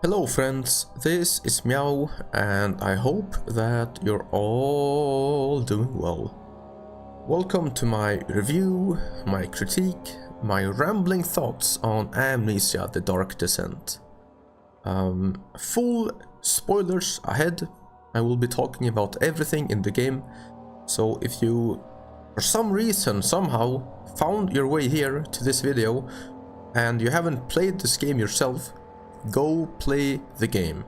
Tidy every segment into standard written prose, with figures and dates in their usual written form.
Hello friends, this is Meow and I hope that you're all doing well. Welcome to my review, my critique, my rambling thoughts on Amnesia The Dark Descent. Full spoilers ahead. I will be talking about everything in the game, so if you for some reason somehow found your way here to this video and you haven't played this game yourself, go play the game.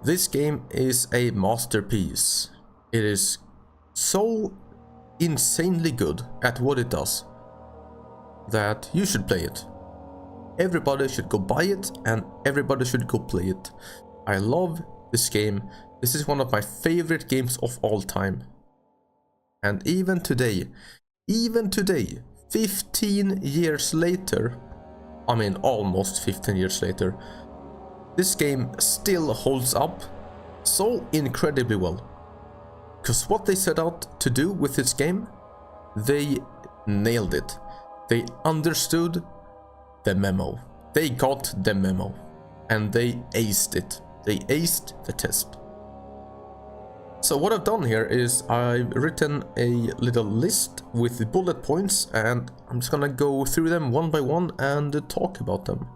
This game is a masterpiece. It is so insanely good at what it does that you should play it. Everybody should go buy it and everybody should go play it. I love this game. This is one of my favorite games of all time. And even today, 15 years later, I mean almost 15 years later, this game still holds up so incredibly well. Because what they set out to do with this game, they nailed it. They understood the memo. They got the memo. And they aced it. They aced the test. So what I've done here is I've written a little list with bullet points and I'm just gonna go through them one by one and talk about them.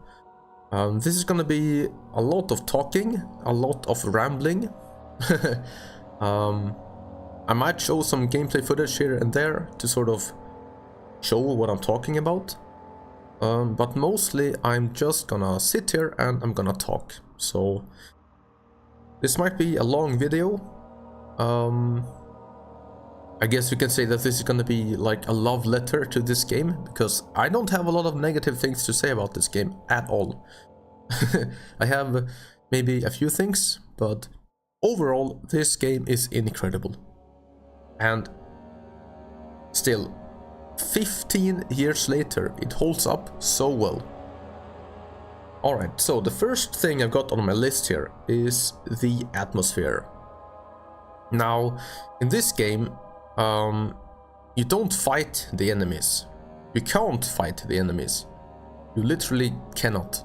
This is gonna be a lot of talking, a lot of rambling. I might show some gameplay footage here and there to sort of show what I'm talking about. But mostly I'm just gonna sit here and I'm gonna talk. So this might be a long video. I guess you can say that this is gonna be like a love letter to this game, because I don't have a lot of negative things to say about this game at all. I have maybe a few things, but overall this game is incredible. And still, 15 years later, it holds up so well. Alright, so the first thing I've got on my list here is the atmosphere. Now, in this game, you don't fight the enemies. You can't fight the enemies. You literally cannot.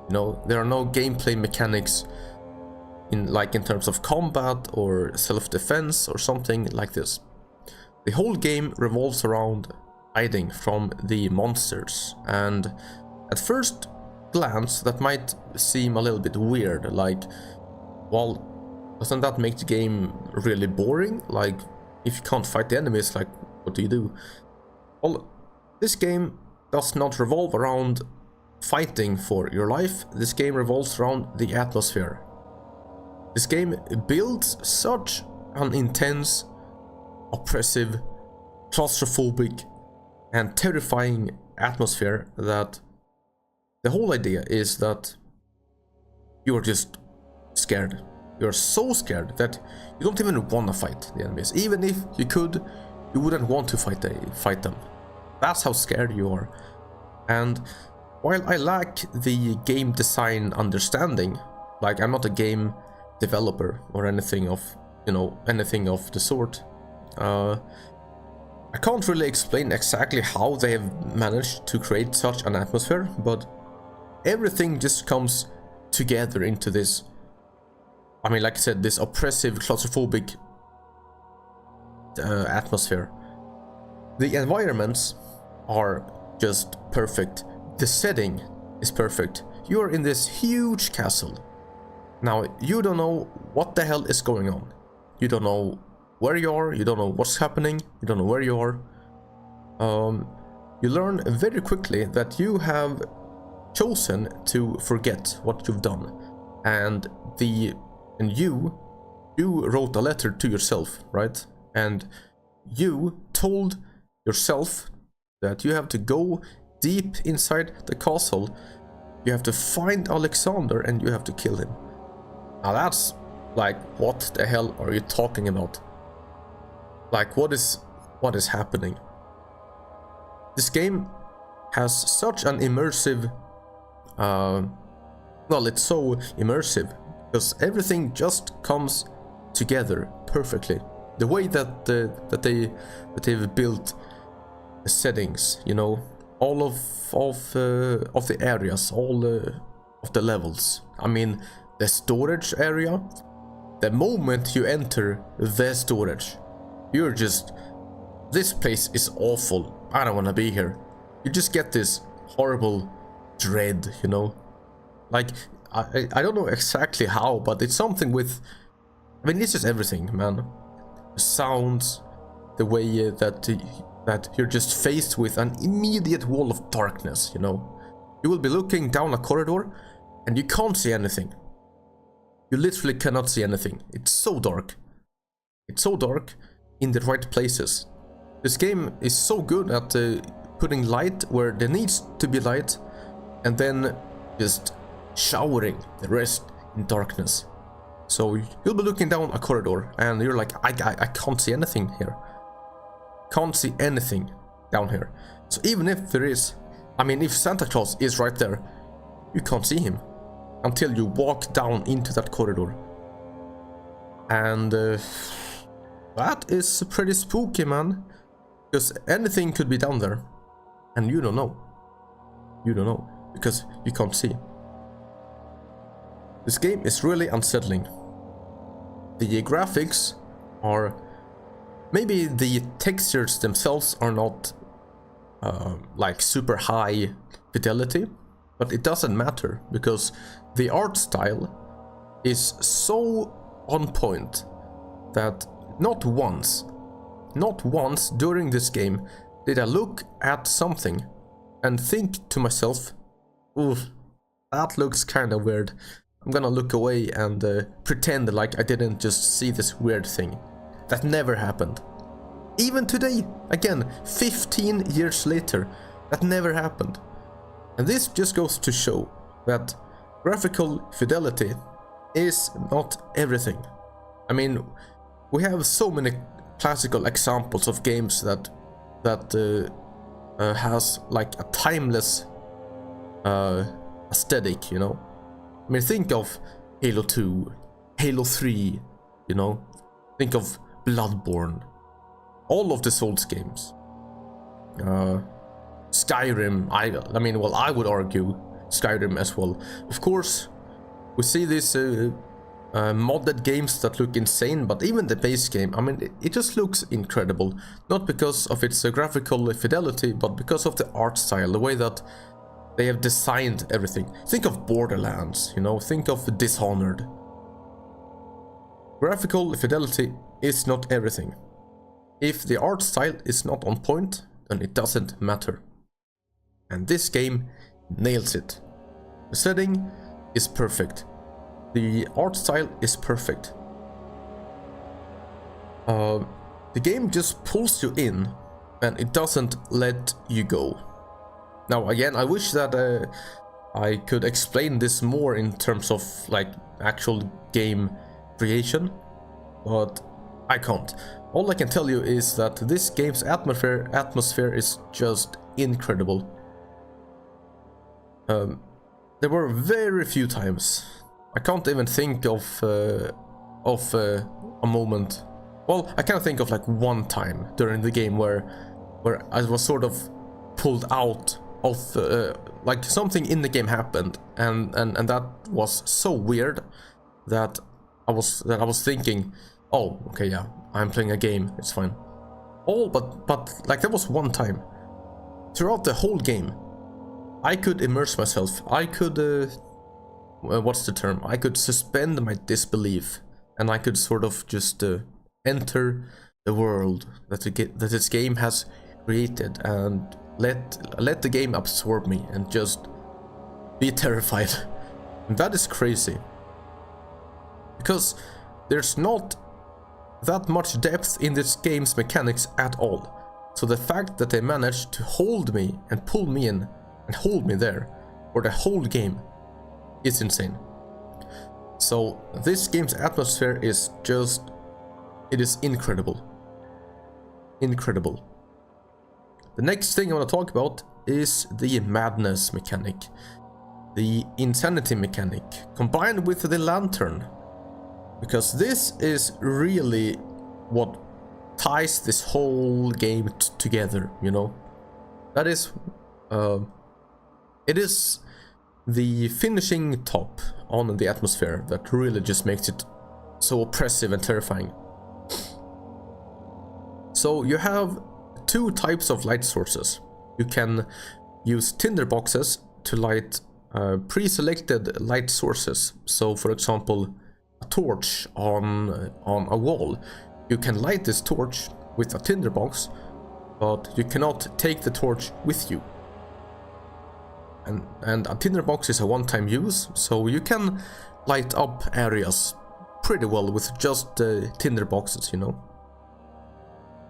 You know, there are no gameplay mechanics in terms of combat or self-defense or something like this. The whole game revolves around hiding from the monsters, and at first glance that might seem a little bit weird, like, well, doesn't that make the game really boring? Like, if you can't fight the enemies, like, what do you do? Well, this game does not revolve around fighting for your life. This game revolves around the atmosphere. This game builds such an intense, oppressive, claustrophobic, and terrifying atmosphere that the whole idea is that you're just scared. You're so scared that you don't even want to fight the enemies. Even if you could, you wouldn't want to fight them. That's how scared you are. And while I lack the game design understanding, like, I'm not a game developer or anything of, anything of the sort, I can't really explain exactly how they have managed to create such an atmosphere, but everything just comes together into this, I mean, like I said, this oppressive, claustrophobic atmosphere. The environments are just perfect. The setting is perfect. You're in this huge castle. Now, you don't know what the hell is going on. You don't know where you are, you don't know what's happening, you don't know where you are. You learn very quickly that you have chosen to forget what you've done. And you wrote a letter to yourself, right? And you told yourself that you have to go deep inside the castle. You have to find Alexander and you have to kill him. Now that's like, what the hell are you talking about? Like, what is happening? This game has such an immersive, well, it's so immersive because everything just comes together perfectly. The way that they've built the settings, all of the areas, all of the levels. I mean, the storage area, the moment you enter the storage, you're just, this place is awful, I don't want to be here. You just get this horrible dread, you know? Like, I don't know exactly how, but it's something with, I mean, it's just everything, man. The sounds, the way that you're just faced with an immediate wall of darkness, you know? You will be looking down a corridor and you can't see anything. You literally cannot see anything. It's so dark. It's so dark in the right places. This game is so good at putting light where there needs to be light, and then just showering the rest in darkness. So you'll be looking down a corridor and you're like, I can't see anything here. Can't see anything down here. So even if there is, I mean, if Santa Claus is right there, you can't see him until you walk down into that corridor. And that is pretty spooky, man. Because anything could be down there. And you don't know. You don't know. Because you can't see. This game is really unsettling. The graphics are... Maybe the textures themselves are not like super high fidelity, but it doesn't matter because the art style is so on point that not once during this game did I look at something and think to myself, oof, that looks kind of weird. I'm gonna look away and pretend like I didn't just see this weird thing. That never happened. Even today, again, 15 years later, that never happened. And this just goes to show that graphical fidelity is not everything. I mean, we have so many classical examples of games that has like a timeless aesthetic, you know. I mean, think of Halo 2, Halo 3, you know. Think of Bloodborne, all of the Souls games, Skyrim. I mean, well, I would argue Skyrim as well. Of course, we see these modded games that look insane, but even the base game, I mean, it just looks incredible. Not because of its graphical fidelity, but because of the art style, the way that they have designed everything. Think of Borderlands, you know, think of Dishonored. Graphical fidelity is not everything. If the art style is not on point, then it doesn't matter. And this game nails it. The setting is perfect. The art style is perfect. The game just pulls you in and it doesn't let you go. Now again, I wish that I could explain this more in terms of like actual game creation, but I can't. All I can tell you is that this game's atmosphere is just incredible. There were very few times, I can't even think of a moment. Well, I can't think of like one time during the game where I was sort of pulled out of like something in the game happened, and that was so weird that I was thinking, oh, okay, yeah, I'm playing a game, it's fine. Oh, but like there was one time throughout the whole game I could immerse myself. I could what's the term? I could suspend my disbelief, and I could sort of just enter the world that this game has created and let the game absorb me and just be terrified. And that is crazy, because there's not that much depth in this game's mechanics at all. So the fact that they managed to hold me and pull me in and hold me there for the whole game is insane. So this game's atmosphere is just, it is incredible. Incredible. The next thing I want to talk about is the madness mechanic, the insanity mechanic, combined with the lantern. Because this is really what ties this whole game together, you know? That is, it is the finishing top on the atmosphere that really just makes it so oppressive and terrifying. So you have two types of light sources. You can use tinderboxes to light pre-selected light sources. So for example, a torch on a wall. You can light this torch with a tinderbox, but you cannot take the torch with you. And a tinderbox is a one-time use, so you can light up areas pretty well with just tinderboxes, you know.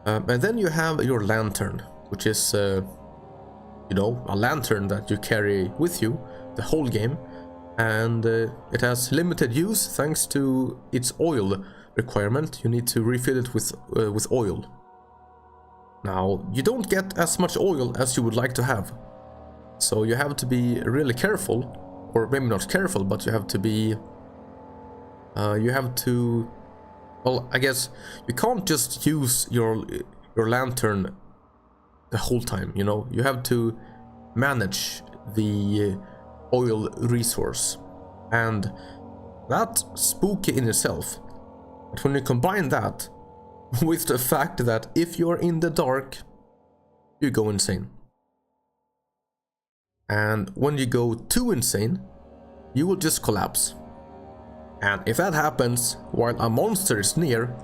And then you have your lantern, which is, you know, a lantern that you carry with you the whole game, and it has limited use thanks to its oil requirement. You need to refill it with oil. Now, you don't get as much oil as you would like to have, so you have to be really careful, or maybe not careful, but you have to be, well, I guess you can't just use your lantern the whole time, you know. You have to manage the oil resource, and that's spooky in itself. But when you combine that with the fact that if you're in the dark, you go insane. And when you go too insane, you will just collapse. And if that happens while a monster is near,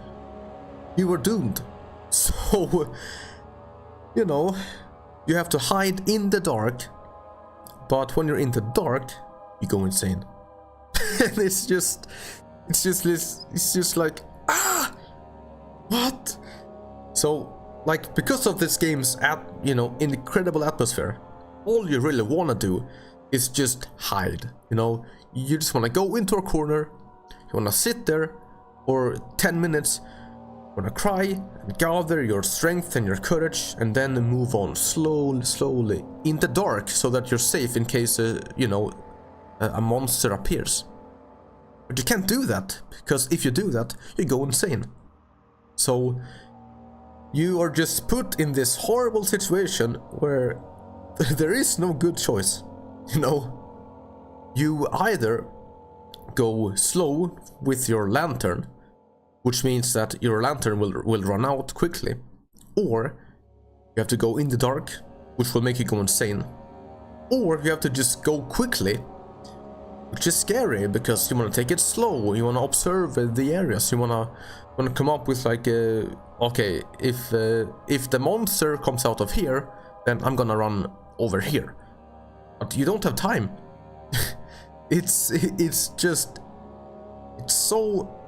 you are doomed. So, you know, you have to hide in the dark, but when you're in the dark, you go insane. And it's just like, ah, what? So, like, because of this game's incredible atmosphere, all you really want to do is just hide, you know. You just want to go into a corner, you want to sit there for 10 minutes, you want to cry and gather your strength and your courage, and then move on slowly in the dark so that you're safe in case a monster appears. But you can't do that, because if you do that, you go insane. So you are just put in this horrible situation where there is no good choice, you know. You either go slow with your lantern, which means that your lantern will run out quickly, or you have to go in the dark, which will make you go insane, or you have to just go quickly, which is scary because you want to take it slow, you want to observe the areas, you want to come up with like, okay, if the monster comes out of here, then I'm gonna run over here. But you don't have time. It's so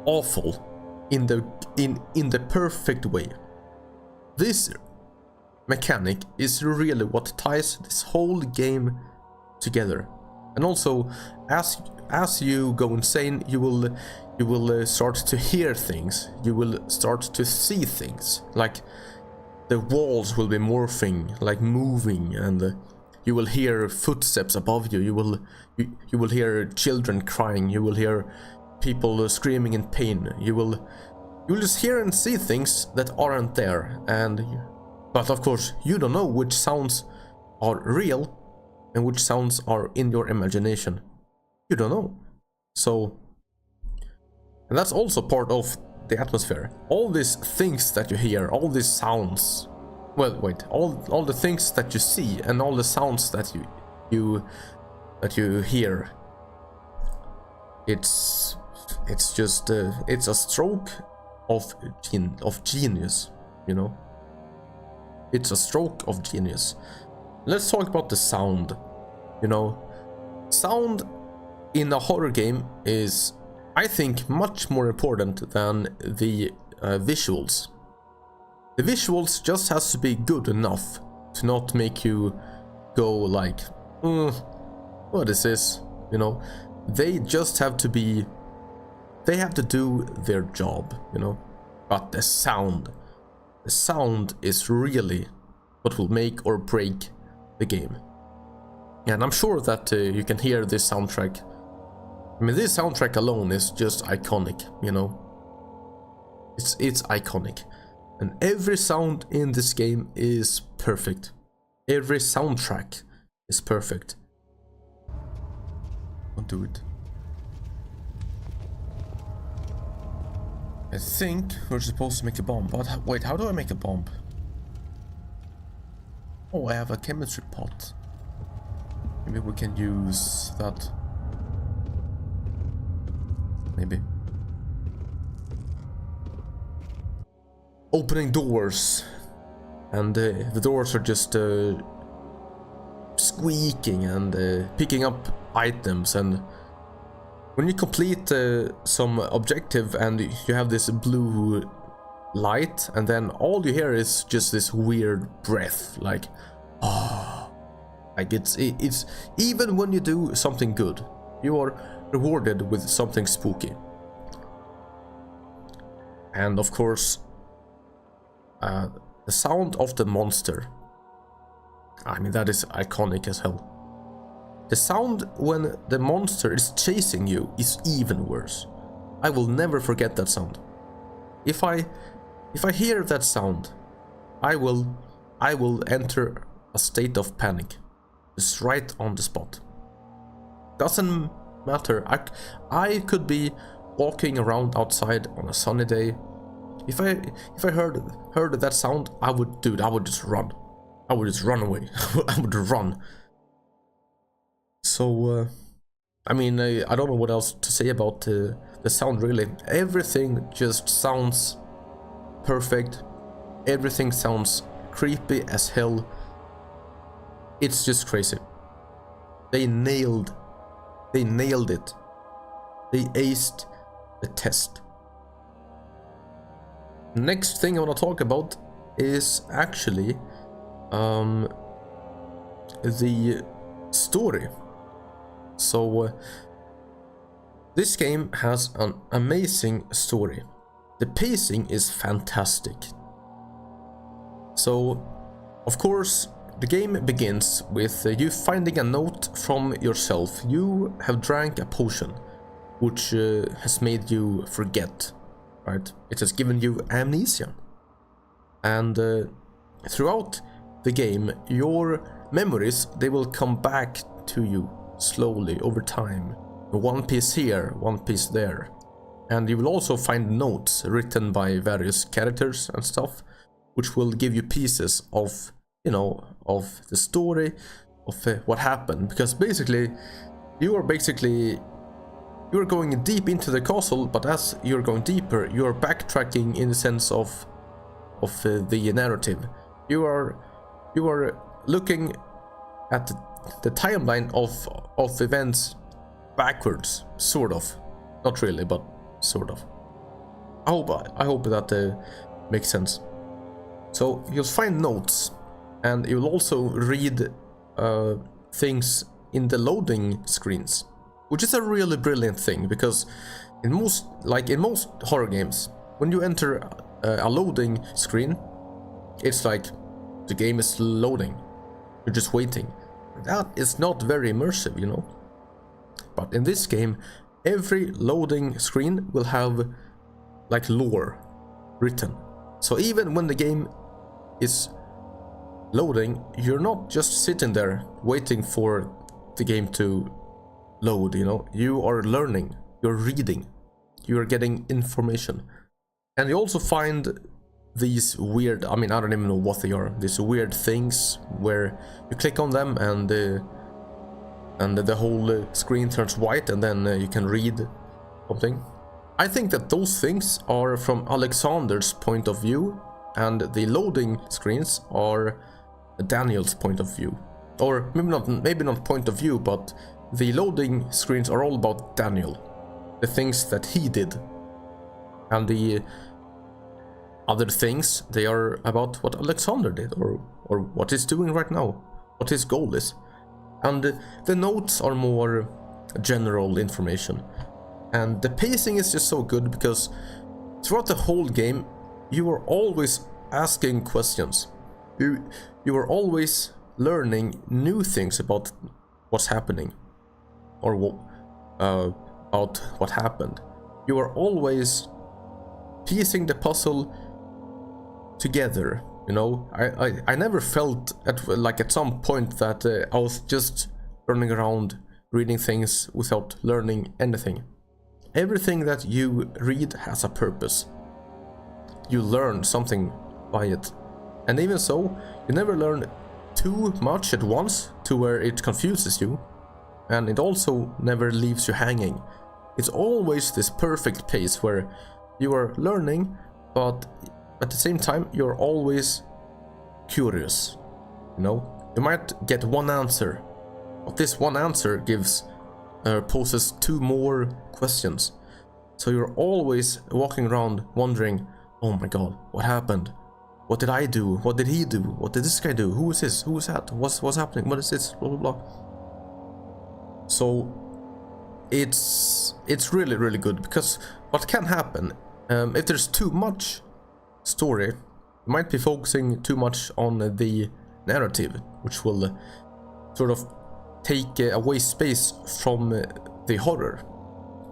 awful in the perfect way. This mechanic is really what ties this whole game together. And also, as you go insane, you will start to hear things. You will start to see things. Like the walls will be morphing, like moving, and you will hear footsteps above you. You will hear children crying. You will hear people screaming in pain. You will just hear and see things that aren't there. But of course, you don't know which sounds are real and which sounds are in your imagination. You don't know. So, and that's also part of the atmosphere. All these things that you hear, all these sounds, well, wait, all the things that you see and all the sounds that you hear, it's just it's a stroke of genius, you know. It's a stroke of genius. Let's talk about the sound. You know, sound in a horror game is, I think, much more important than the visuals. The visuals just has to be good enough to not make you go like, what is this? You know, they just have to be, they have to do their job, you know. But the sound is really what will make or break the game. And I'm sure that you can hear this soundtrack. I mean, this soundtrack alone is just iconic, you know. It's iconic. And every sound in this game is perfect. Every soundtrack is perfect. Don't do it. I think we're supposed to make a bomb, but wait, how do I make a bomb? Oh, I have a chemistry pot. Maybe we can use that. Maybe. Opening doors. And the doors are just squeaking and picking up items, and when you complete some objective and you have this blue light, and then all you hear is just this weird breath, like like it's even when you do something good, you are rewarded with something spooky. And of course the sound of the monster, I mean, that is iconic as hell. The sound when the monster is chasing you is even worse. I will never forget that sound. If I hear that sound, I will enter a state of panic. Just right on the spot. Doesn't matter. I could be walking around outside on a sunny day. If I heard that sound, I would just run. I would just run away. I would run. So, I mean, I don't know what else to say about the sound, really. Everything just sounds perfect. Everything sounds creepy as hell. It's just crazy. They nailed it. They aced the test. Next thing I want to talk about is actually the story. So this game has an amazing story. The pacing is fantastic. So of course the game begins with you finding a note from yourself. You have drank a potion which has made you forget, right? It has given you amnesia, and throughout the game your memories, they will come back to you slowly over time. One piece here, one piece there. And you will also find notes written by various characters and stuff, which will give you pieces of, you know, of the story, of what happened. Because basically, you are going deep into the castle, but as you're going deeper, you are backtracking in the sense of the narrative. You are looking at the timeline of events backwards, sort of. Not really, but sort of. I hope that makes sense. So you'll find notes, and you'll also read things in the loading screens, which is a really brilliant thing, because in most horror games, when you enter a loading screen, it's like the game is loading. You're just waiting. That is not very immersive, you know. But in this game, every loading screen will have like lore written. So even when the game is loading, you're not just sitting there waiting for the game to load, you know. You are learning, you're reading, you're getting information. And you also find these weird, I mean, I don't even know what they are, these weird things where you click on them and the whole screen turns white, and then you can read something. I think that those things are from Alexander's point of view, and the loading screens are Daniel's point of view. Or maybe not point of view, but the loading screens are all about Daniel, the things that he did. And the other things, they are about what Alexander did, or what he's doing right now, what his goal is. And the notes are more general information. And the pacing is just so good, because throughout the whole game, you are always asking questions. You are always learning new things about what's happening, or about what happened. You are always piecing the puzzle together, you know. I never felt at some point that I was just running around reading things without learning anything. Everything that you read has a purpose. You learn something by it. And even so, you never learn too much at once to where it confuses you. And it also never leaves you hanging. It's always this perfect pace where you are learning, but at the same time you're always curious. You know, you might get one answer, but this one answer poses two more questions. So you're always walking around wondering, oh my god, what happened? What did I do? What did he do? What did this guy do? Who is this? Who is that? What's happening? What is this? Blah blah blah. So it's really, really good, because what can happen if there's too much story, you might be focusing too much on the narrative, which will sort of take away space from the horror.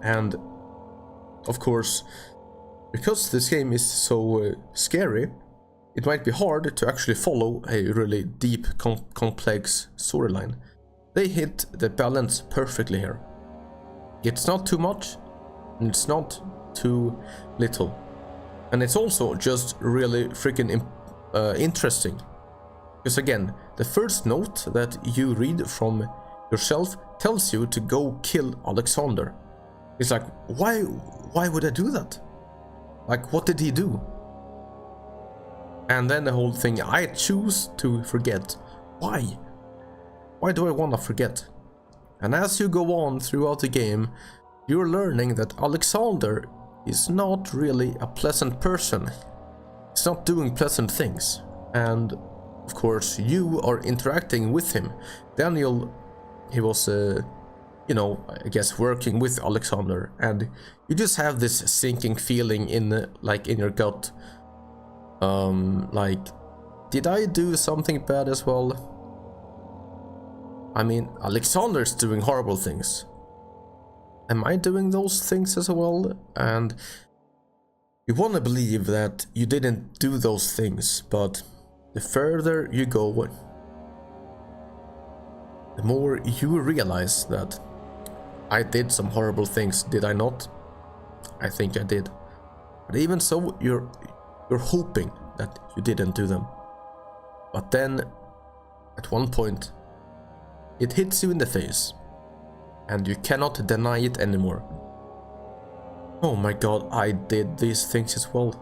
And of course, because this game is so scary, it might be hard to actually follow a really deep, complex storyline. They hit the balance perfectly here. It's not too much, and it's not too little. And it's also just really freaking interesting. Because again, the first note that you read from yourself tells you to go kill Alexander. It's like, why would I do that? Like, what did he do? And then the whole thing, I choose to forget. Why? Why do I want to forget? And as you go on throughout the game, you're learning that Alexander is not really a pleasant person. He's not doing pleasant things. And of course, you are interacting with him. Daniel, he was, you know, I guess working with Alexander, and you just have this sinking feeling in, like, in your gut. Like, did I do something bad as well? I mean, Alexander's doing horrible things. Am I doing those things as well? And you want to believe that you didn't do those things, but the further you go, the more you realize that I did some horrible things, did I not? I think I did. But even so, you're hoping that you didn't do them. But then, at one point, it hits you in the face, and you cannot deny it anymore. Oh my god, I did these things as well.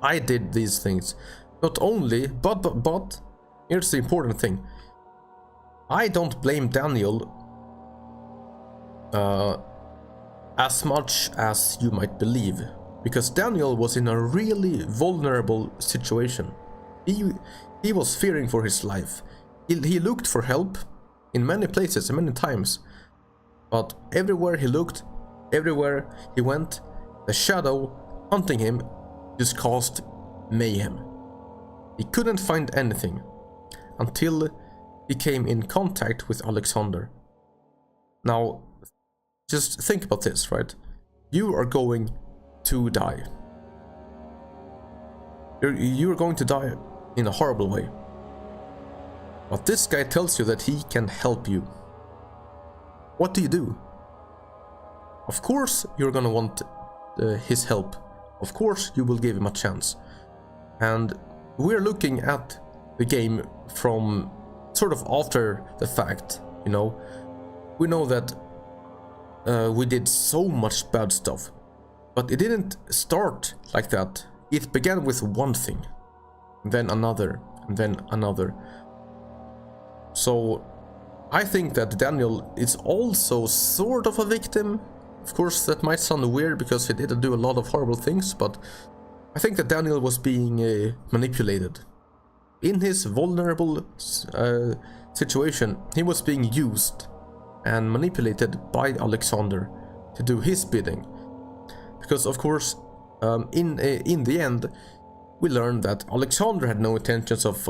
I did these things. Not only, but, here's the important thing. I don't blame Daniel as much as you might believe, because Daniel was in a really vulnerable situation. He was fearing for his life. He looked for help in many places and many times, but everywhere he looked, everywhere he went, the shadow hunting him just caused mayhem. He couldn't find anything until he came in contact with Alexander. Now, just think about this, right? You are going to die. You're going to die in a horrible way. But this guy tells you that he can help you. What do? Of course you're gonna want his help. Of course you will give him a chance. And we're looking at the game from sort of after the fact, you know. We know that we did so much bad stuff, but it didn't start like that. It began with one thing, then another, and then another. So I think that Daniel is also sort of a victim. Of course, that might sound weird because he did do a lot of horrible things, but I think that Daniel was being manipulated. In his vulnerable situation, he was being used and manipulated by Alexander to do his bidding. Because of course, in the end, we learned that Alexander had no intentions of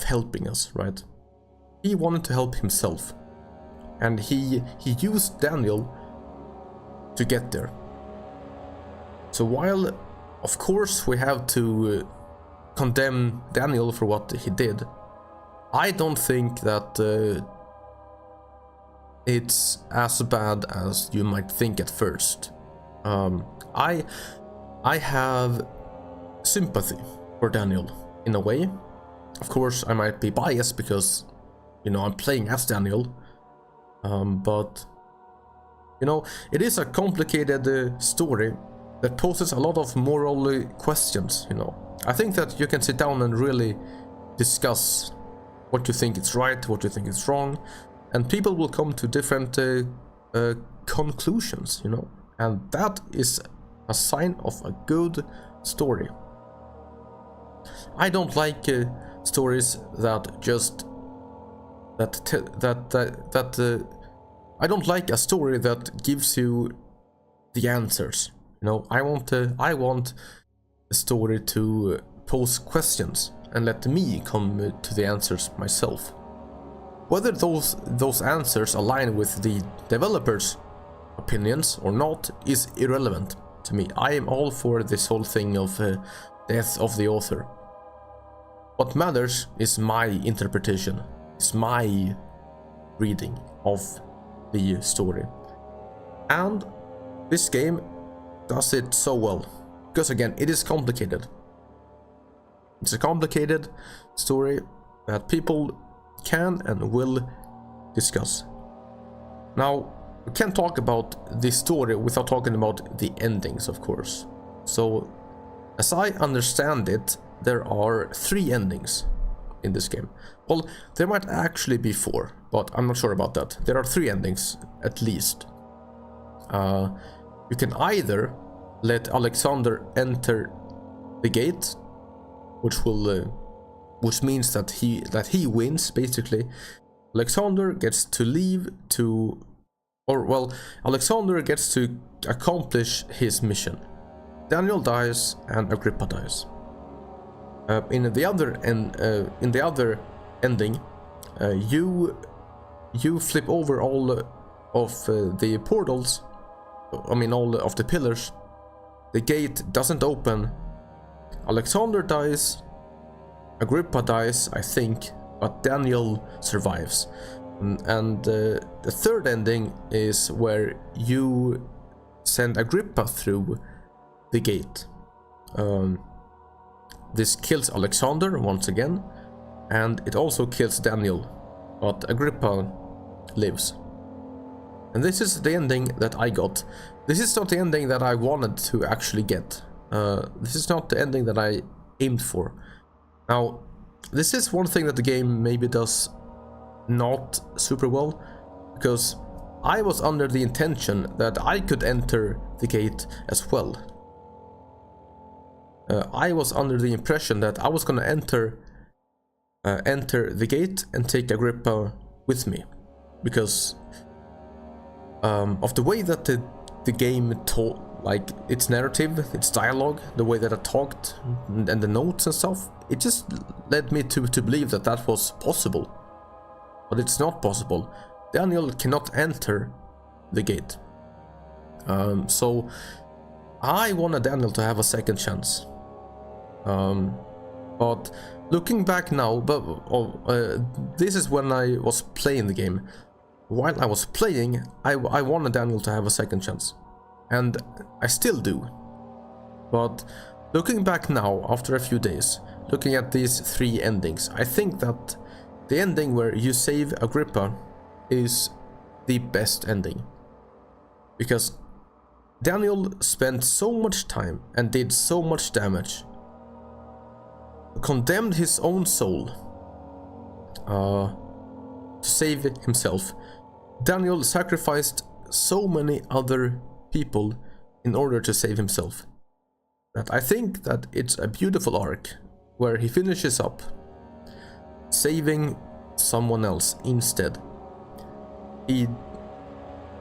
helping us, right? He wanted to help himself, and he used Daniel to get there. So while, of course, we have to condemn Daniel for what he did, I don't think that it's as bad as you might think at first. I have sympathy for Daniel in a way. Of course, I might be biased because, you know, I'm playing as Daniel. But, you know, it is a complicated story that poses a lot of moral questions, you know. I think that you can sit down and really discuss what you think is right, what you think is wrong, and people will come to different conclusions, you know. And that is a sign of a good story. I don't like stories that just I don't like a story that gives you the answers. You know, I want a story to pose questions and let me come to the answers myself. Whether those answers align with the developers' opinions or not is irrelevant to me. I am all for this whole thing of death of the author. What matters is my interpretation, is my reading of the story. And this game does it so well. Because again, it is complicated. It's a complicated story that people can and will discuss. Now, we can't talk about this story without talking about the endings, of course. So, as I understand it, there are 3 endings in this game. Well, there might actually be 4, but I'm not sure about that. There are 3 endings, at least. You can either let Alexander enter the gate, which means that he wins, basically. Alexander gets to leave to, or well, Alexander gets to accomplish his mission. Daniel dies and Agrippa dies. In the other ending, you flip over all of the portals. I mean, all of the pillars. The gate doesn't open. Alexander dies. Agrippa dies, I think, but Daniel survives. And the third ending is where you send Agrippa through the gate. This kills Alexander once again, and it also kills Daniel, but Agrippa lives. And this is the ending that I got. This is not the ending that I wanted to actually get. This is not the ending that I aimed for. Now, this is one thing that the game maybe does not super well, because I was under the intention that I could enter the gate as well. I was under the impression that I was gonna enter the gate and take Agrippa with me, because of the way that the game told, like its narrative, its dialogue, the way that I talked, and the notes and stuff. It just led me to believe that that was possible, but it's not possible. Daniel cannot enter the gate. So I wanted Daniel to have a second chance. But looking back now, this is when I was playing the game. While I was playing, I wanted Daniel to have a second chance, and I still do. But looking back now, after a few days, looking at these 3 endings, I think that the ending where you save Agrippa is the best ending. Because Daniel spent so much time and did so much damage, condemned his own soul to save himself. Daniel sacrificed so many other people in order to save himself, that I think that it's a beautiful arc where he finishes up saving someone else instead.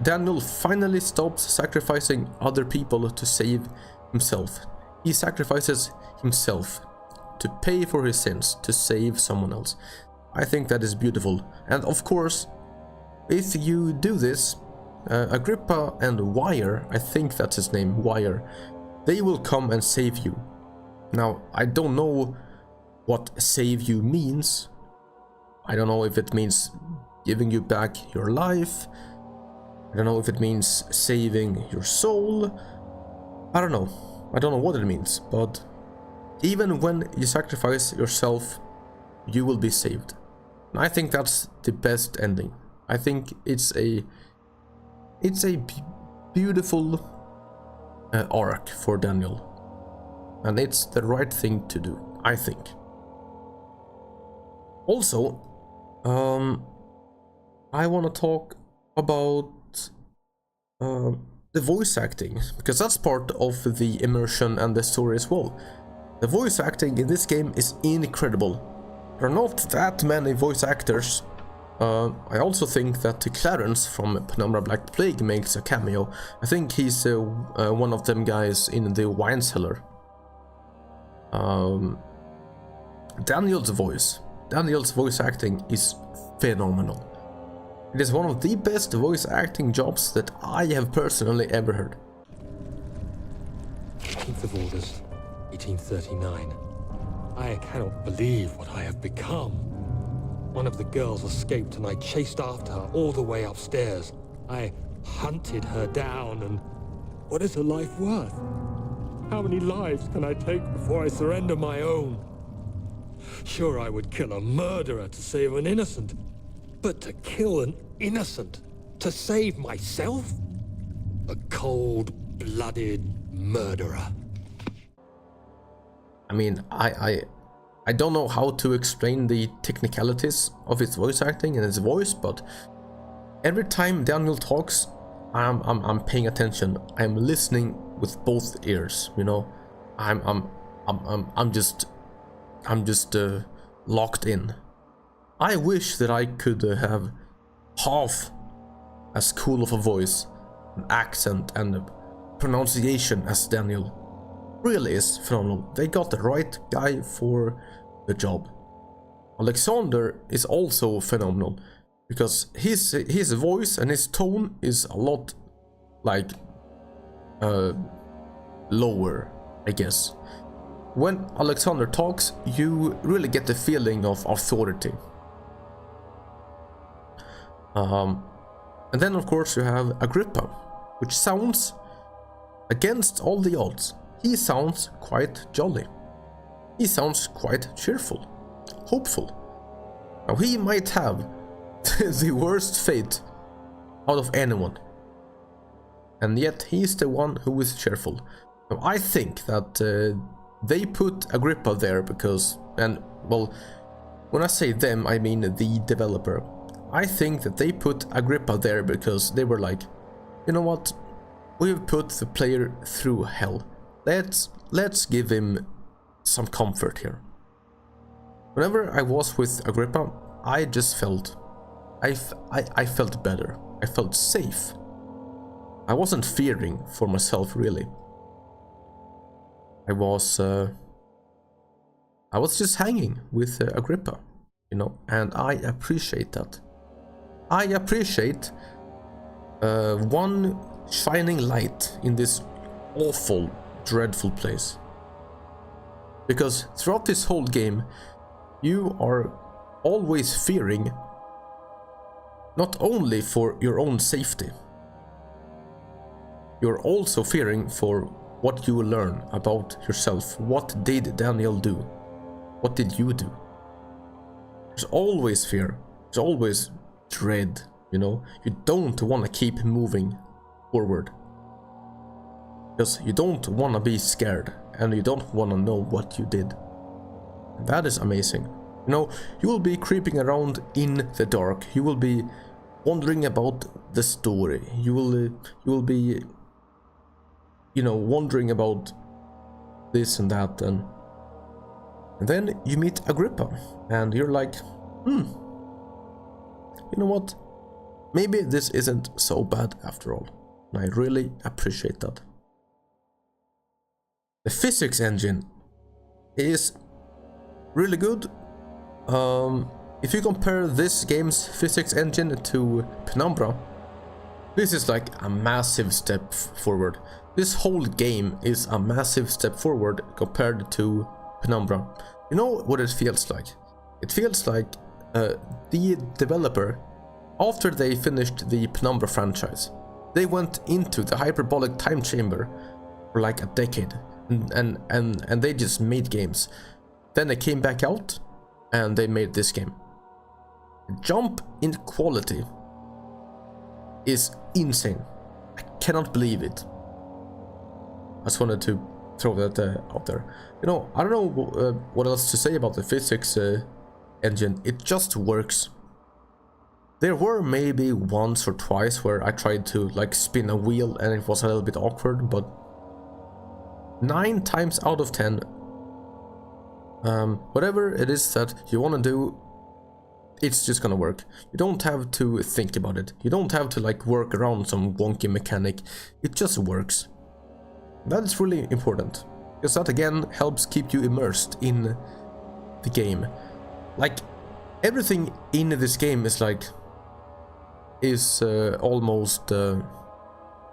Daniel finally stops sacrificing other people to save himself. He sacrifices himself to pay for his sins, to save someone else. I think that is beautiful. And of course, if you do this, Agrippa and Wire, I think that's his name, Wire, they will come and save you. Now, I don't know what save you means. I don't know if it means giving you back your life. I don't know if it means saving your soul. I don't know. I don't know what it means, but even when you sacrifice yourself, you will be saved. And I think that's the best ending. I think it's a beautiful arc for Daniel, and it's the right thing to do, I think. Also, I want to talk about the voice acting, because that's part of the immersion and the story as well. The voice acting in this game is incredible. There are not that many voice actors. I also think that Clarence from Penumbra Black Plague makes a cameo. I think he's one of them guys in the wine cellar. Daniel's voice acting is phenomenal. It is one of the best voice acting jobs that I have personally ever heard. 18th of August, 1839. I cannot believe what I have become. One of the girls escaped and I chased after her all the way upstairs. I hunted her down, and what is her life worth? How many lives can I take before I surrender my own? Sure, I would kill a murderer to save an innocent, but to kill an innocent to save myself? A cold-blooded murderer. I mean, I don't know how to explain the technicalities of his voice acting and his voice, but every time Daniel talks, I'm paying attention. I'm listening with both ears, you know. I'm just locked in. I wish that I could have half as cool of a voice, an accent, and a pronunciation as Daniel. Really is phenomenal. They got the right guy for the job. Alexander is also phenomenal because his voice and his tone is a lot like lower, I guess. When Alexander talks, you really get the feeling of authority. And then of course you have Agrippa, which sounds against all the odds. He sounds quite jolly. He sounds quite cheerful, hopeful. Now he might have the worst fate out of anyone, and yet he's the one who is cheerful. Now I think that they put Agrippa there because, and well, when I say them, I mean the developer. I think that they put Agrippa there because they were like, you know what, we've put the player through hell. Let's give him some comfort here. Whenever I was with Agrippa, I just felt, I felt better. I felt safe. I wasn't fearing for myself really. I was just hanging with Agrippa, you know, and I appreciate that. I appreciate one shining light in this awful, dreadful place. Because throughout this whole game, you are always fearing not only for your own safety, you're also fearing for what you will learn about yourself. What did Daniel do? What did you do? There's always fear. There's always dread, you know. You don't want to keep moving forward because you don't want to be scared and you don't want to know what you did. That is amazing. You know, you will be creeping around in the dark. You will be wondering about the story. You will be, you know, wondering about this and that, and then you meet Agrippa and you're like, you know what, maybe this isn't so bad after all. And I really appreciate that. The physics engine is really good. If you compare this game's physics engine to Penumbra, this is like a massive step forward. This whole game is a massive step forward compared to Penumbra. You know what it feels like? It feels like the developer, after they finished the Penumbra franchise, they went into the hyperbolic time chamber for like a decade, and they just made games. Then they came back out and they made this game. The jump in quality is insane. I cannot believe it. I just wanted to throw that out there. You know, I don't know what else to say about the physics engine. It just works. There were maybe once or twice where I tried to like spin a wheel and it was a little bit awkward, but 9 times out of 10, whatever it is that you want to do, it's just gonna work. You don't have to think about it. You don't have to like work around some wonky mechanic. It just works. That is really important, because that again helps keep you immersed in the game. Like everything in this game is almost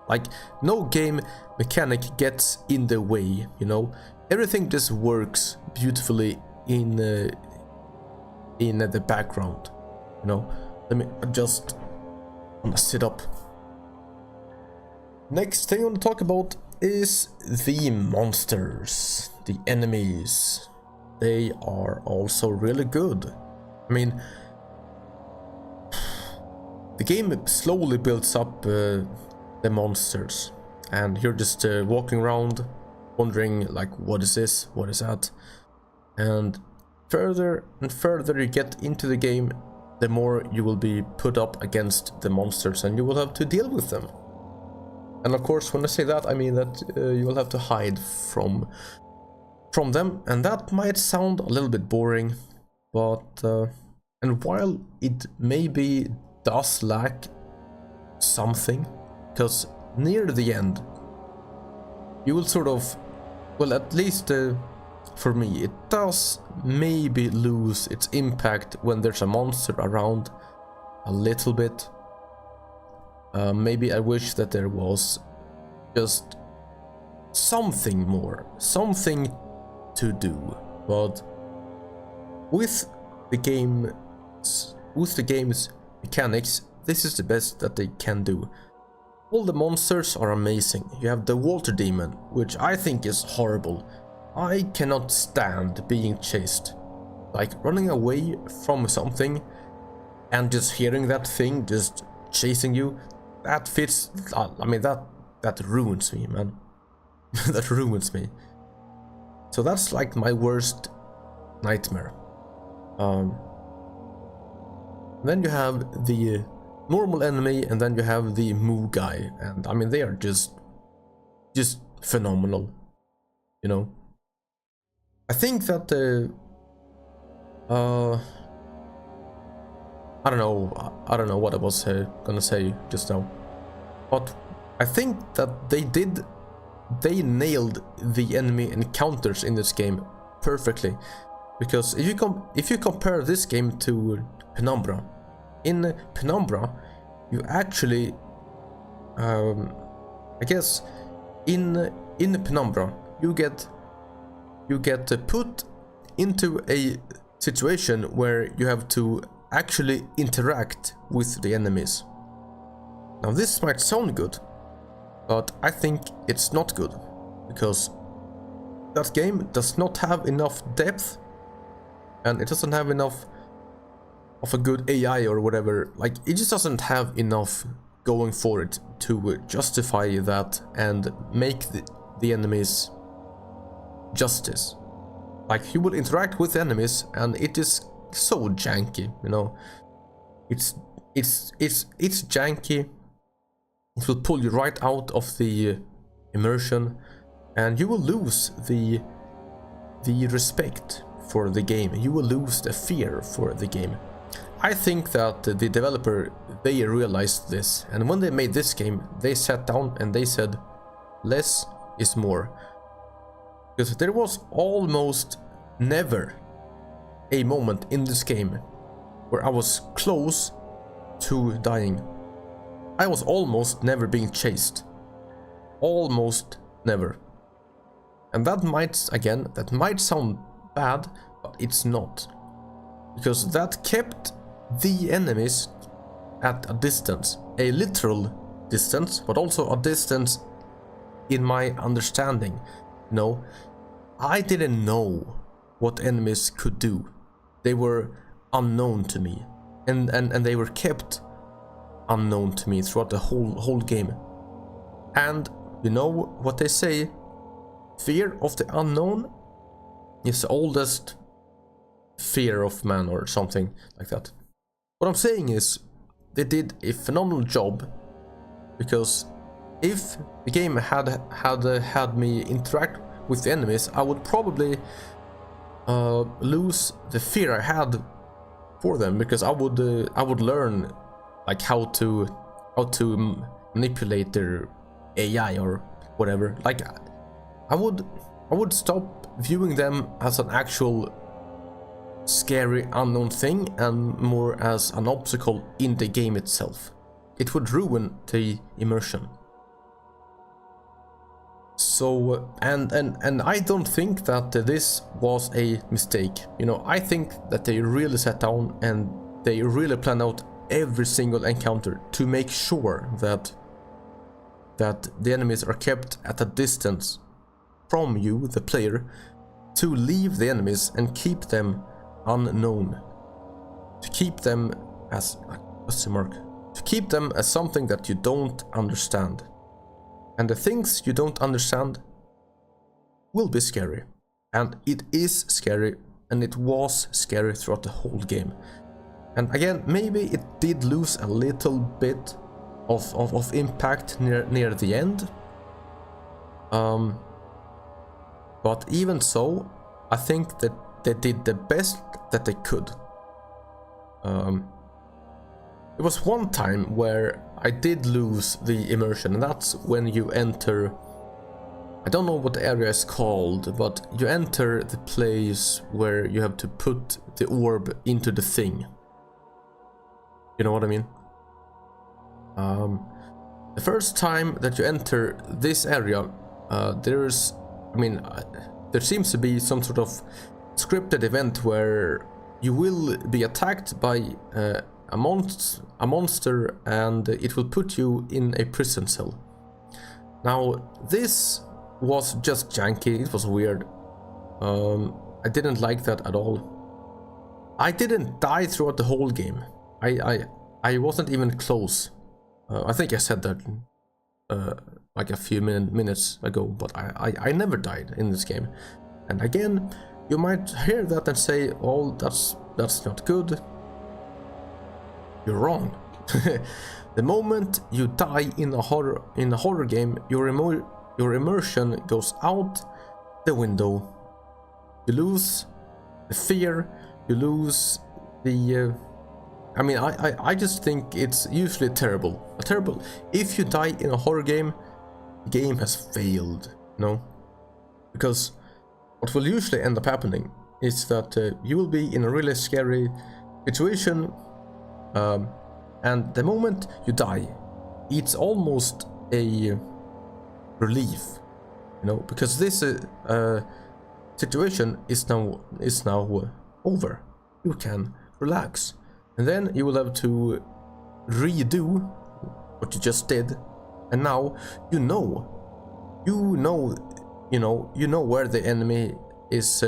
like no game mechanic gets in the way, you know. Everything just works beautifully in the background, you know. Let me just sit up. Next thing I want to talk about is the monsters, the enemies. They are also really good. I mean, the game slowly builds up the monsters, and you're just walking around wondering like, what is this, what is that, and further and further you get into the game, the more you will be put up against the monsters and you will have to deal with them. And of course, when I say that, I mean that you will have to hide from them, and that might sound a little bit boring, but and while it maybe does lack something, because near the end you will sort of, well, at least for me, it does maybe lose its impact when there's a monster around a little bit. Maybe I wish that there was just something more, something to do, but with the game's mechanics, this is the best that they can do. All the monsters are amazing. You have the water demon, which I think is horrible. I cannot stand being chased. Like running away from something and just hearing that thing just chasing you, that fits, I mean, that ruins me, man. That ruins me. So that's like my worst nightmare. Then you have the normal enemy, and then you have the Moo guy, and I mean, they are just phenomenal, you know. I think that I don't know what I was gonna say just now, but I think that they nailed the enemy encounters in this game perfectly, because if you compare this game to Penumbra, in Penumbra you actually I guess in Penumbra you get put into a situation where you have to actually interact with the enemies. Now this might sound good, but I think it's not good, because that game does not have enough depth, and it doesn't have enough of a good AI or whatever. Like, it just doesn't have enough going for it to justify that and make the enemies justice. Like, you will interact with enemies and it is so janky, you know. It's janky. It will pull you right out of the immersion, and you will lose the respect for the game. You will lose the fear for the game. I think that the developer, they realized this, and when they made this game, they sat down and they said, less is more. Because there was almost never a moment in this game where I was close to dying. I was almost never being chased. Almost never. And that might, again, that might sound bad, but it's not. because that kept the enemies at a distance, a literal distance, but also a distance in my understanding. No, I didn't know what enemies could do. They were unknown to me, and they were kept unknown to me throughout the whole game. And you know what they say, fear of the unknown is the oldest fear of man, or something like that. What I'm saying is, they did a phenomenal job, because if the game had me interact with the enemies, I would probably lose the fear I had for them, because I would learn like how to manipulate their AI or whatever. Like I would stop viewing them as an actual scary unknown thing and more as an obstacle in the game itself. It would ruin the immersion. So and I don't think that this was a mistake. You know, I think that they really sat down and they really planned out every single encounter to make sure that the enemies are kept at a distance from you, the player, to leave the enemies and keep them unknown, to keep them as a question mark, to keep them as something that you don't understand. And the things you don't understand will be scary, and it is scary, and it was scary throughout the whole game. And again, maybe it did lose a little bit of impact near the end, but even so, I think that they did the best that they could. There was one time where I did lose the immersion, and that's when you enter, I don't know what the area is called, but you enter the place where you have to put the orb into the thing. You know what I mean? The first time that you enter this area, there seems to be some sort of scripted event where you will be attacked by a monster, and it will put you in a prison cell. Now, this was just janky, it was weird. I didn't like that at all. I didn't die throughout the whole game. I wasn't even close. I think I said that like a few minutes ago, but I never died in this game. And again, you might hear that and say, oh, that's not good. You're wrong. The moment you die in a horror game, your immersion goes out the window. You lose the fear, you lose the I just think it's usually terrible. If you die in a horror game, the game has failed, you know? Because what will usually end up happening is that you will be in a really scary situation, and the moment you die, it's almost a relief, you know, because this situation is now over. You can relax. And then you will have to redo what you just did, and now you know where the enemy is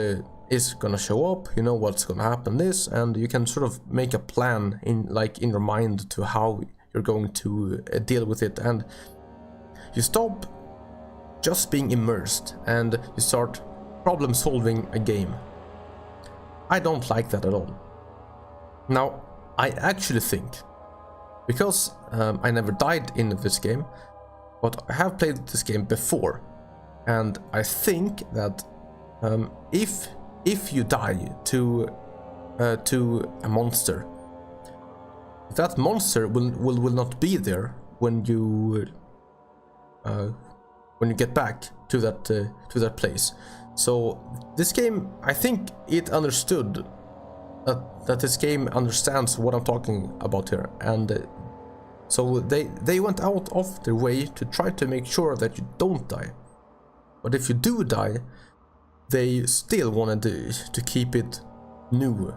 gonna show up. You know what's gonna happen and you can sort of make a plan in your mind to how you're going to deal with it, and you stop just being immersed and you start problem solving a game. I don't like that at all. Now, I actually think, because I never died in this game, but I have played this game before, and I think that if you die to a monster, that monster will not be there when you get back to that place. So this game, I think it understood that this game understands what I'm talking about here, and so they went out of their way to try to make sure that you don't die. But if you do die, they still wanted to keep it new,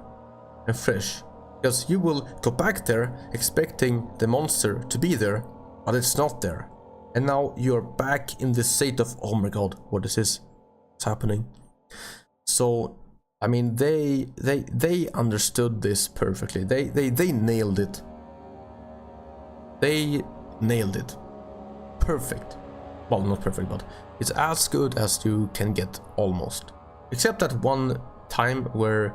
and fresh. Because you will go back there expecting the monster to be there, but it's not there. And now you're back in this state of, oh my god, what is this? What's happening? So, I mean, they understood this perfectly. They nailed it. They nailed it. Perfect. Well, not perfect, but it's as good as you can get, almost. Except that one time where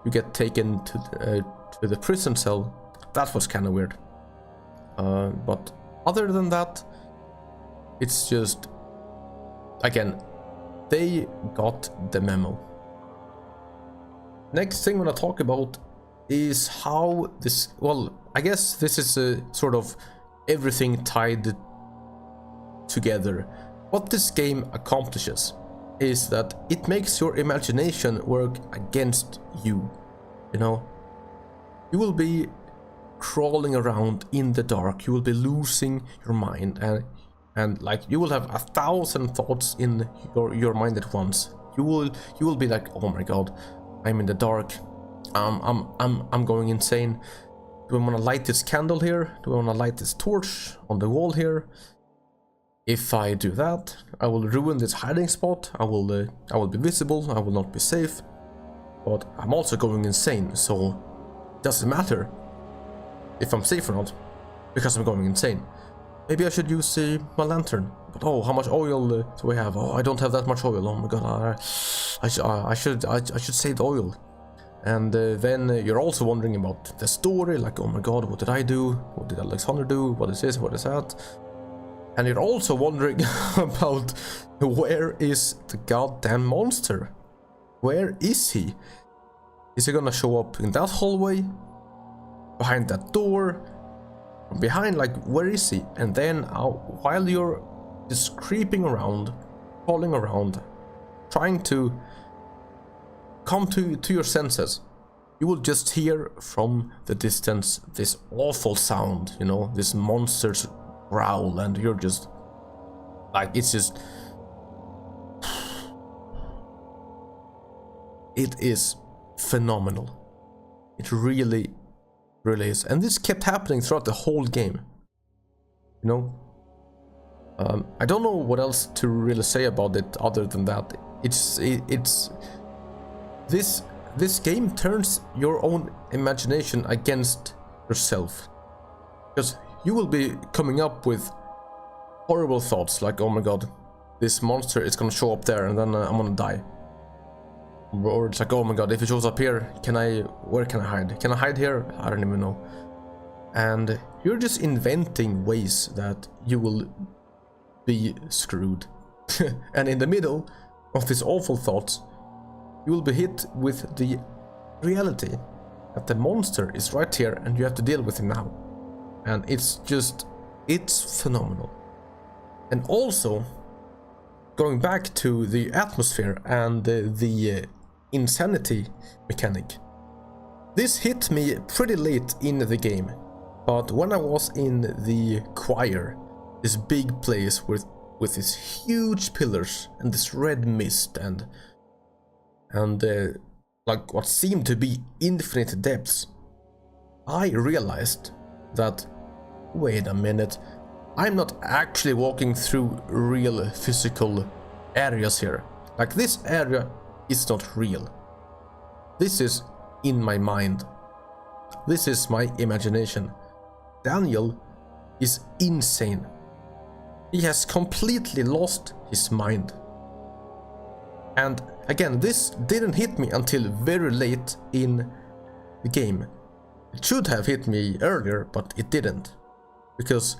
you get taken to the prison cell. That was kind of weird. But other than that, it's just, again, they got the memo. Next thing I want to talk about is how this, well, I guess this is a sort of everything tied together. What this game accomplishes is that it makes your imagination work against you. You know, you will be crawling around in the dark, you will be losing your mind, and like you will have 1,000 thoughts in your mind at once. You will be like, oh my god, I'm in the dark, I'm going insane. Do I want to light this candle here? Do I want to light this torch on the wall here? If I do that, I will ruin this hiding spot. I will be visible. I will not be safe. But I'm also going insane, so it doesn't matter if I'm safe or not, because I'm going insane. Maybe I should use my lantern. But oh, how much oil do we have? Oh, I don't have that much oil. Oh my god, I should save the oil. And then you're also wondering about the story, like, oh my god, what did I do? What did Alexander do? What is this? What is that? And you're also wondering about where is the goddamn monster? Where is he? Is he gonna show up in that hallway? Behind that door? Behind, like, where is he? And then while you're just creeping around, crawling around, trying to come to your senses, you will just hear from the distance this awful sound, you know, this monster's growl, and you're just like, it's just, it is phenomenal. It really is. And this kept happening throughout the whole game, you know. I don't know what else to really say about it other than that. This game turns your own imagination against yourself, because you will be coming up with horrible thoughts like, oh my god, this monster is gonna show up there and then I'm gonna die. Or it's like, oh my god, if it shows up here, where can I hide? Can I hide here? I don't even know. And you're just inventing ways that you will be screwed. And in the middle of these awful thoughts, you will be hit with the reality that the monster is right here and you have to deal with him now. And it's phenomenal. And also, going back to the atmosphere and the insanity mechanic, this hit me pretty late in the game, but when I was in the choir, this big place with these huge pillars and this red mist and like what seemed to be infinite depths, I realized that, wait a minute, I'm not actually walking through real physical areas here. Like, this area is not real. This is in my mind. This is my imagination. Daniel is insane. He has completely lost his mind. And again, this didn't hit me until very late in the game. It should have hit me earlier, but it didn't. Because,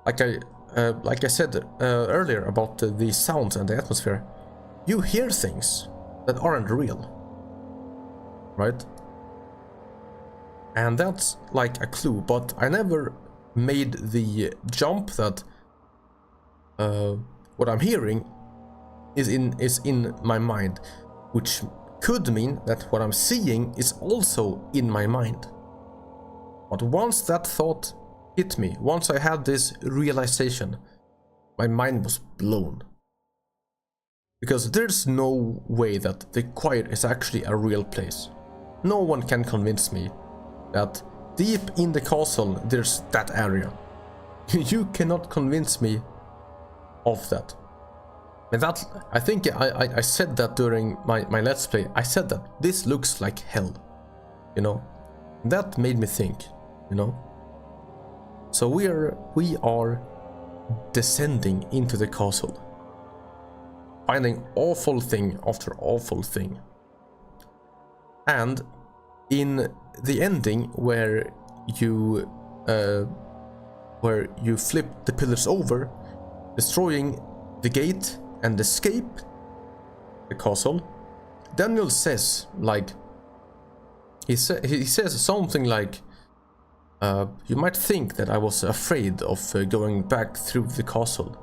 like I said earlier about the sounds and the atmosphere, you hear things that aren't real, right? And that's like a clue, but I never made the jump that what I'm hearing is in my mind, which could mean that what I'm seeing is also in my mind. But once that thought hit me, once I had this realization, my mind was blown. Because there's no way that the choir is actually a real place. no one can convince me that deep in the castle there's that area. You cannot convince me of that. And that, I think I said that during my Let's Play. I said that this looks like hell, you know. That made me think, you know. So we are descending into the castle, finding awful thing after awful thing. And in the ending where you flip the pillars over, destroying the gate and escape the castle, Daniel says, like, he says something like, you might think that I was afraid of going back through the castle,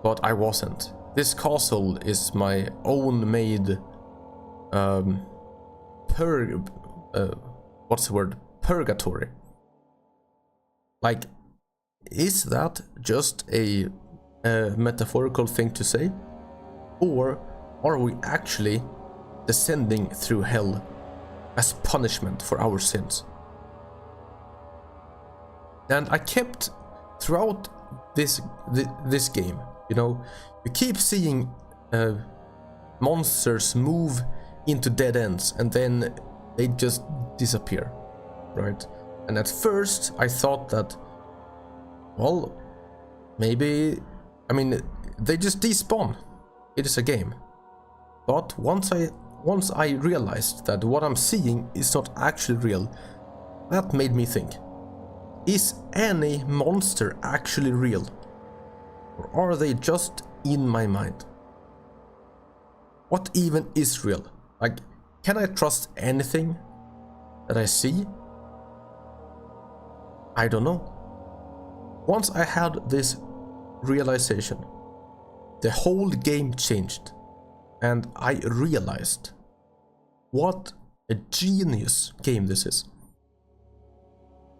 but I wasn't. This castle is my own made what's the word? Purgatory. Like, is that just a metaphorical thing to say? Or are we actually descending through hell as punishment for our sins? And I kept throughout this game, you know, you keep seeing monsters move into dead ends and then they just disappear, right? And at first I thought that, well, maybe, I mean, they just despawn. It is a game. But once I realized that what I'm seeing is not actually real, that made me think, is any monster actually real? Or are they just in my mind? What even is real? Like, can I trust anything that I see? I don't know. Once I had this realization, the whole game changed, and I realized what a genius game this is.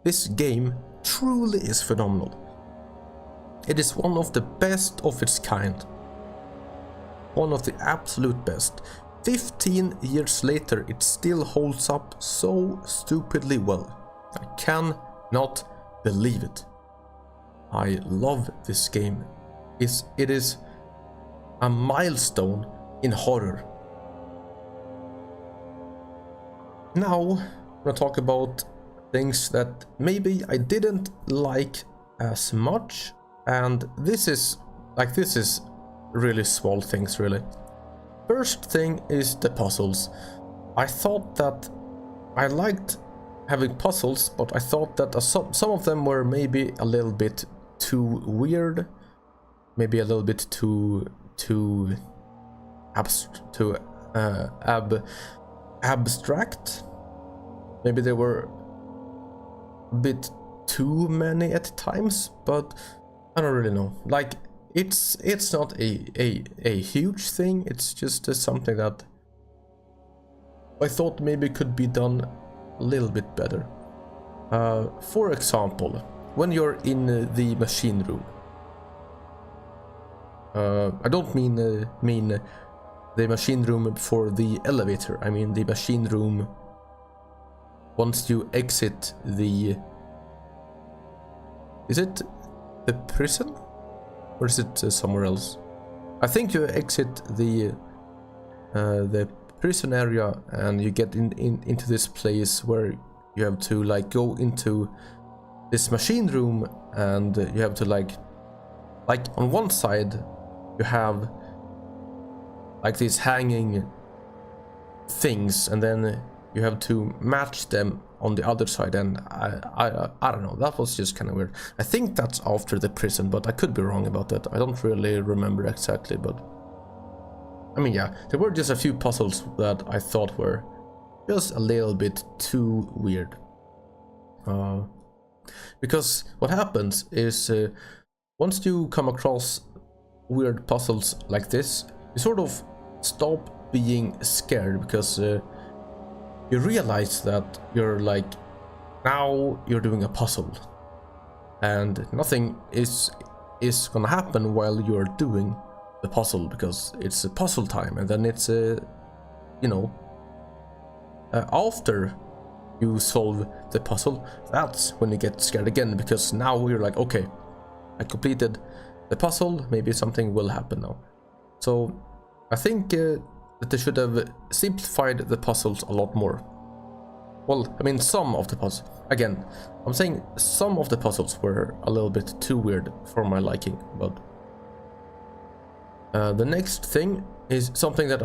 This game truly is phenomenal. It is one of the best of its kind. One of the absolute best. 15 years later, it still holds up so stupidly well. I cannot believe it. I love this game. It is a milestone in horror. Now, I'm gonna talk about things that maybe I didn't like as much, and this is really small things, really. First thing is the puzzles. I thought that I liked having puzzles, but I thought that some of them were maybe a little bit too weird, maybe a little bit too abstract. Maybe they were a bit too many at times, but I don't really know. Like, it's not a huge thing. It's just something that I thought maybe could be done a little bit better. For example, when you're in the machine room, I don't mean the machine room for the elevator. I mean the machine room once you exit the... Is it the prison? Or is it somewhere else? I think you exit the prison area and you get into this place where you have to like go into this machine room, and you have to like on one side you have like these hanging things, and then you have to match them on the other side, and I don't know, that was just kind of weird. I think that's after the prison, but I could be wrong about that. I don't really remember exactly, but I mean, yeah, there were just a few puzzles that I thought were just a little bit too weird. Because what happens is once you come across weird puzzles like this, you sort of stop being scared, because you realize that you're like, now you're doing a puzzle and nothing is gonna happen while you're doing the puzzle, because it's a puzzle time, and then it's you know, after you solve the puzzle, that's when you get scared again, because now you're like, okay, I completed the puzzle, maybe something will happen now. So I think that they should have simplified the puzzles a lot more. Well, I mean, some of the puzzles. Again, I'm saying some of the puzzles were a little bit too weird for my liking, but the next thing is something that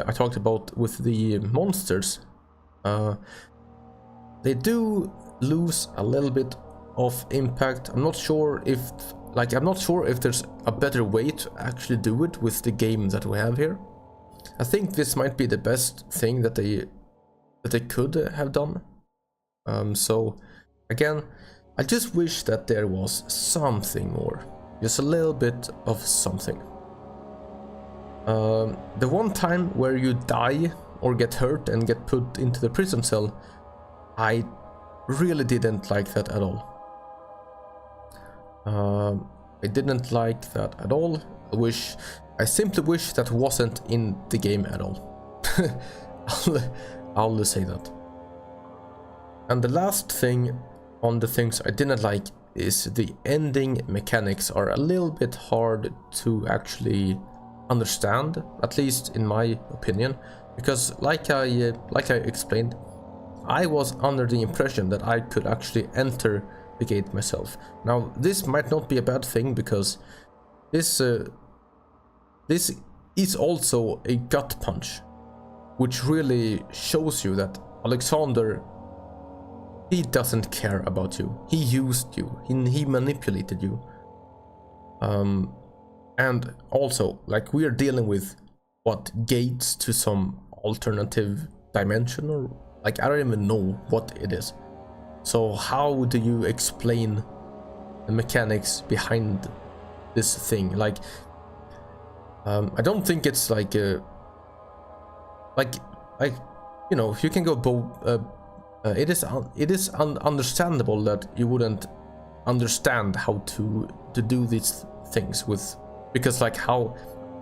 I talked about with the monsters. They do lose a little bit of impact. I'm not sure if there's a better way to actually do it with the game that we have here. I think this might be the best thing that they could have done. So again, I just wish that there was something more, just a little bit of something. The one time where you die or get hurt and get put into the prison cell, I really didn't like that at all. I didn't like that at all. I simply wish that wasn't in the game at all. I'll say that. And the last thing on the things I didn't like is the ending mechanics are a little bit hard to actually understand, at least in my opinion, because like I explained, I was under the impression that I could actually enter the gate myself. Now this might not be a bad thing, because this is also a gut punch, which really shows you that Alexander, he doesn't care about you. He used you. He manipulated you. And also, like, we are dealing with what, gates to some alternative dimension, or like, I don't even know what it is. So how do you explain the mechanics behind this thing? Like, I don't think it's like you know, if you can go both. It is understandable that you wouldn't understand how to do these things with, because like how,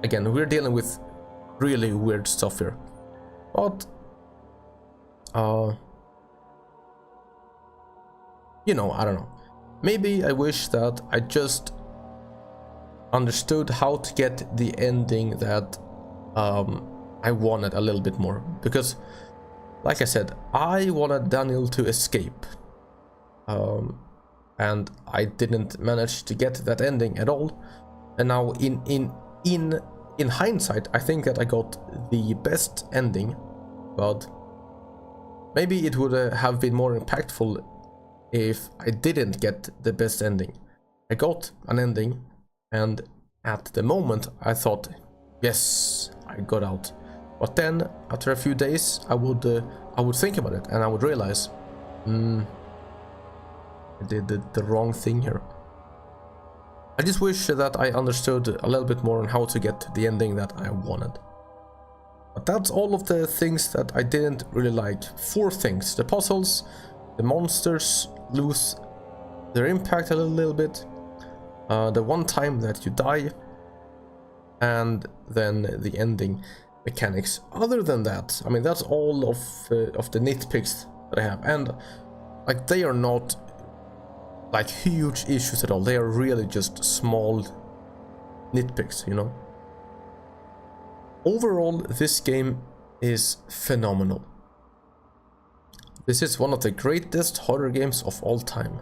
again, we're dealing with really weird stuff here. But you know, I don't know. Maybe I wish that I just understood how to get the ending that I wanted a little bit more, because like I said, I wanted Daniel to escape, and I didn't manage to get that ending at all. And now in hindsight, I think that I got the best ending, but maybe it would have been more impactful if I didn't get the best ending. I got an ending, and at the moment I thought, yes, I got out. But then after a few days, I would think about it, and I would realize, I did the wrong thing here. I just wish that I understood a little bit more on how to get the ending that I wanted. But that's all of the things that I didn't really like. 4 things: the puzzles, the monsters lose their impact a little bit, the one time that you die, and then the ending mechanics. Other than that, I mean, that's all of the nitpicks that I have, and like, they are not like huge issues at all. They are really just small nitpicks, you know. Overall, this game is phenomenal. This is one of the greatest horror games of all time,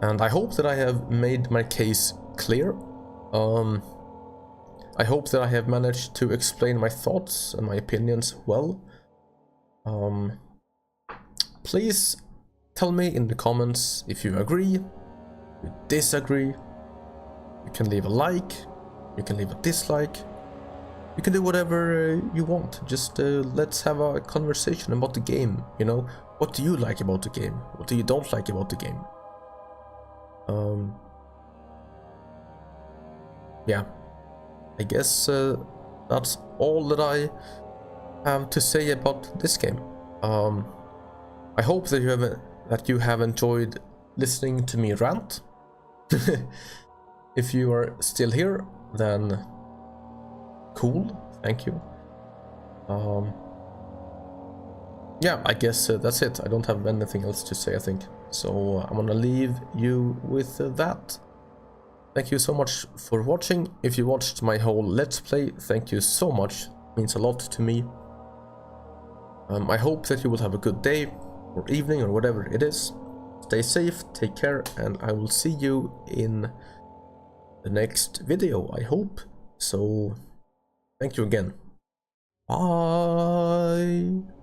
and I hope that I have made my case clear. I hope that I have managed to explain my thoughts and my opinions well. Please tell me in the comments if you agree, you disagree. You can leave a like, you can leave a dislike, you can do whatever you want. Just let's have a conversation about the game, you know. What do you like about the game? What do you don't like about the game? Yeah, I guess that's all that I have to say about this game. I hope that you have enjoyed listening to me rant. If you are still here, then cool, thank you. yeah, I guess that's it. I don't have anything else to say, I think. So I'm gonna leave you with that. Thank you so much for watching. If you watched my whole Let's Play, thank you so much. It means a lot to me. I hope that you will have a good day or evening or whatever it is. Stay safe, take care, and I will see you in the next video, I hope. So, thank you again. Bye!